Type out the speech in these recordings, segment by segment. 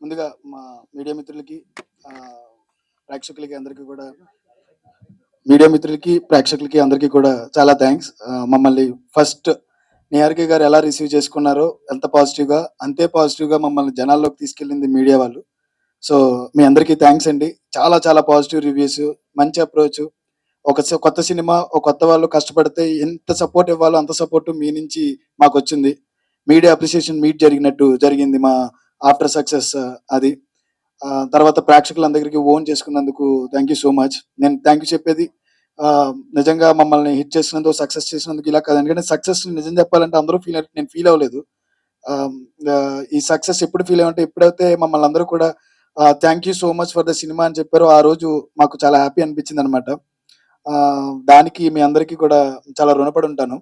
ముందుగా మా మీడియా మిత్రులకి, ఆహ్, ప్రేక్షకులకి అందరికీ కూడా అందరికీ కూడా చాలా థాంక్స్. మమ్మల్ని ఫస్ట్ నిహారిక గారు ఎలా రిసీవ్ చేసుకున్నారో ఎంత పాజిటివ్‌గా, అంతే పాజిటివ్‌గా మమ్మల్ని జనాల్లోకి తీసుకెళ్ళింది మీడియా వాళ్ళు. సో, మీ అందరికీ థాంక్స్ అండి. చాలా చాలా పాజిటివ్ రివ్యూస్, మంచి అప్రోచ్. కొత్త సినిమా, ఒక కొత్త వాళ్ళు కష్టపడితే ఎంత సపోర్ట్ ఇవ్వాలో అంత సపోర్ట్ మీ నుంచి మాకొచ్చింది. మీడియా అప్రిసియేషన్ మీట్ జరిగినట్టు జరిగింది మా ఆఫ్టర్ సక్సెస్ అది. తర్వాత ప్రేక్షకులందరికీ ఓన్ చేసుకున్నందుకు థ్యాంక్ యూ సో మచ్. నేను థ్యాంక్ యూ చెప్పేది నిజంగా మమ్మల్ని హిట్ చేసినందుకు, సక్సెస్ చేసినందుకు ఇలా కాదు. ఎందుకంటే సక్సెస్ నిజం చెప్పాలంటే అందరూ ఫీల్ అయ్యారు. నేను ఫీల్ అవ్వలేదు. ఆహ్, ఈ సక్సెస్ ఎప్పుడు ఫీల్ అయ్యామంటే ఎప్పుడైతే మమ్మల్ని అందరూ కూడా thank you so much for the cinema అని చెప్పారో ఆ రోజు మాకు చాలా హ్యాపీ అనిపించిందనమాట. దానికి మీ అందరికీ కూడా చాలా రుణపడి ఉంటాను.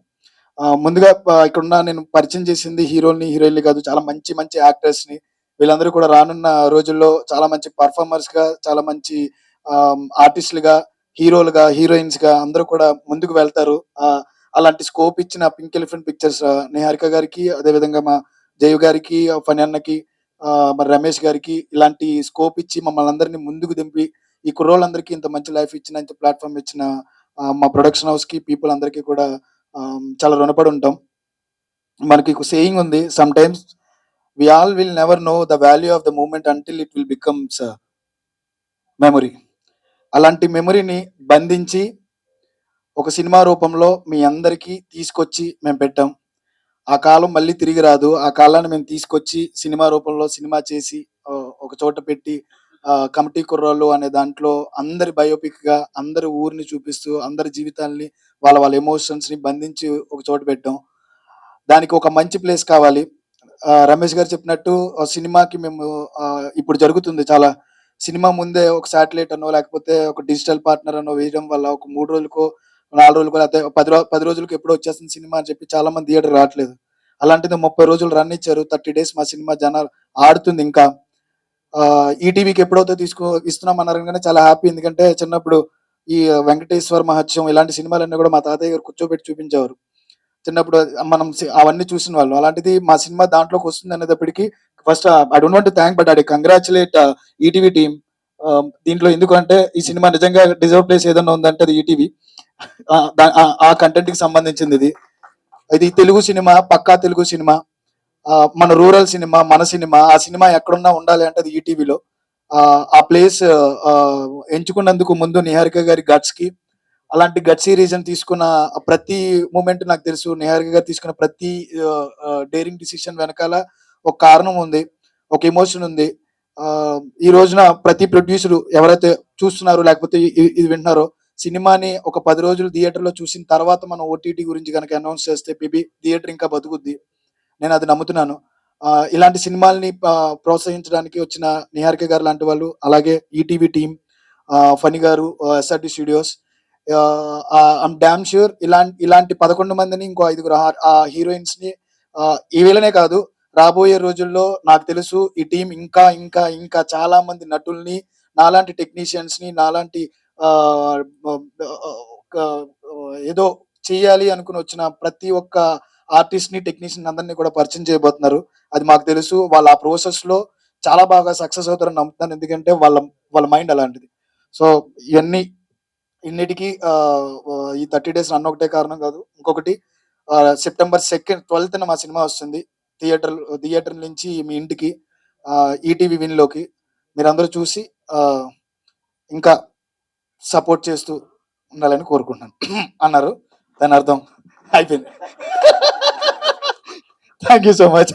ముందుగా ఇక్కడున్న నేను పరిచయం చేసింది హీరోలని, హీరోయిన్‌లు కాదు. చాలా మంచి మంచి యాక్టర్స్‌ని. వీళ్ళందరూ కూడా రానున్న రోజుల్లో చాలా మంచి పెర్ఫార్మర్స్‌గా, చాలా మంచి ఆర్టిస్ట్‌లుగా, హీరోలుగా, హీరోయిన్స్‌గా అందరూ కూడా ముందుకు వెళ్తారు. అలాంటి స్కోప్ ఇచ్చిన పింక్ ఎలిఫెంట్ పిక్చర్స్ నిహారిక గారికి, అదేవిధంగా మా జైవ్ గారికి, ఫనీ అన్నకి, మరి రమేష్ గారికి ఇలాంటి స్కోప్ ఇచ్చి మమ్మల్ని అందరిని ముందుకు దింపి, ఈ కుర్రోళ్ళందరికీ ఇంత మంచి లైఫ్ ఇచ్చిన, ఇంత ప్లాట్‌ఫార్మ్ ఇచ్చిన మా ప్రొడక్షన్ హౌస్‌కి, పీపుల్ అందరికీ కూడా చాలా రుణపడి ఉంటాం. మనకి ఒక సేయింగ్ ఉంది. Sometimes we all will never know the value of the moment until it will becomes memory. అలాంటి మెమరీని బంధించి ఒక సినిమా రూపంలో మీ అందరికీ తీసుకొచ్చి మేము పెట్టాం. ఆ కాలం మళ్ళీ తిరిగి రాదు. ఆ కాలాన్ని మేము తీసుకొచ్చి సినిమా రూపంలో సినిమా చేసి ఒక చోట పెట్టి 'కమిటీ కుర్రోళ్ళు' అనే దాంట్లో అందరి బయోపిక్‌గా అందరి ఊరిని చూపిస్తూ, అందరి జీవితాల్ని వాళ్ళ వాళ్ళ ఎమోషన్స్‌ని బంధించి ఒక చోట పెట్టాం. దానికి ఒక మంచి ప్లేస్ కావాలి. రమేష్ గారు చెప్పినట్టు సినిమాకి మేము ఇప్పుడు జరుగుతుంది చాలా. సినిమా ముందే ఒక శాటిలైట్ అనో, లేకపోతే ఒక డిజిటల్ పార్ట్నర్ అనో వేయడం వల్ల ఒక 3 రోజులకో, 4 రోజులకో లేకపోతే 10 రోజులకో ఎప్పుడో వచ్చేస్తుంది సినిమా అని చెప్పి చాలా మంది థియేటర్‌కి రావట్లేదు. అలాంటిది 30 రోజులు రన్ ఇచ్చారు. 30 డేస్ మా సినిమా జనాలు ఆడుతుంది ఇంకా. ఈటీవీకి ఎప్పుడైతే ఇస్తున్నామన్నారు అనగానే చాలా హ్యాపీ. ఎందుకంటే చిన్నప్పుడు ఈ 'వెంకటేశ్వర మహత్యం' ఇలాంటి సినిమాలన్నీ కూడా మా తాతయ్య గారు కూర్చోబెట్టి చూపించేవారు. చిన్నప్పుడు మనం అవన్నీ చూసిన వాళ్ళం. అలాంటిది మా సినిమా దాంట్లోకి వస్తుంది అనేటప్పటికి first I don't want to thank but I congratulate ETV team. దీంట్లో ఎందుకంటే ఈ సినిమా నిజంగా డిజర్వ్ ప్లేస్ ఏదన్నా ఉందంటే అది ఈటీవీ. ఆ కంటెంట్‌కి సంబంధించింది ఇది. ఇది తెలుగు సినిమా, పక్కా తెలుగు సినిమా. మన రూరల్ సినిమా, మన సినిమా. ఆ సినిమా ఎక్కడున్నా ఉండాలి అంటే అది ఈటీవీలో. ఆ ప్లేస్ ఎంచుకున్నందుకు ముందు నిహారిక గారి గట్స్‌కి, అలాంటి గట్ రీజన్ తీసుకున్న ప్రతి మూమెంట్ నాకు తెలుసు. నిహారిక గారు తీసుకున్న ప్రతి డేరింగ్ డిసిషన్ వెనకాల ఒక కారణం ఉంది. ఒక ఎమోషన్ ఉంది. ఈ రోజున ప్రతి ప్రొడ్యూసర్ ఎవరైతే చూస్తున్నారో లేకపోతే ఇది వింటున్నారో, సినిమాని ఒక 10 రోజులు థియేటర్‌లో చూసిన తర్వాత మనం ఓటీటీ గురించి గనక అనౌన్స్ చేస్తే మేబీ థియేటర్ ఇంకా బతుకుద్ది. నేను అది నమ్ముతున్నాను. ఇలాంటి సినిమాల్ని ప్రోత్సహించడానికి వచ్చిన నిహారిక గారు లాంటి వాళ్ళు, అలాగే ఈటీవీ టీమ్, ఫనీ గారు, SRT studios, I'm dam sure ఇలాంటి 11 మందిని ఇంకో 5 హీరోయిన్స్‌ని ఈ వీళ్ళనే కాదు, రాబోయే రోజుల్లో నాకు తెలుసు ఈ టీమ్ ఇంకా ఇంకా ఇంకా చాలా మంది నటుల్ని, నాలాంటి టెక్నీషియన్స్‌ని, నాలాంటి ఆహ్, ఒక ఏదో చేయాలి అనుకుని వచ్చిన ప్రతి ఒక్క ఆర్టిస్ట్‌ని, టెక్నీషియన్ అందరిని కూడా పరిచయం చేయబోతున్నారు. అది మాకు తెలుసు. వాళ్ళు ఆ ప్రాసెస్‌లో చాలా బాగా సక్సెస్ అవుతారని నమ్ముతున్నాను. ఎందుకంటే వాళ్ళ వాళ్ళ మైండ్ అలాంటిది. సో, ఇయన్నీ ఇన్నిటికి ఈ 30 డేస్ రన్ ఒకటే కారణం కాదు. ఇంకొకటి సెప్టెంబర్ 12న మా సినిమా వస్తుంది. థియేటర్ నుంచి మీ ఇంటికి ఈటీవీ విన్‌లోకి. మీరందరూ చూసి ఇంకా సపోర్ట్ చేస్తూ ఉండాలని కోరుకుంటున్నాను. అన్నారు. దాని అర్థం అయిపోయింది. Thank you so much.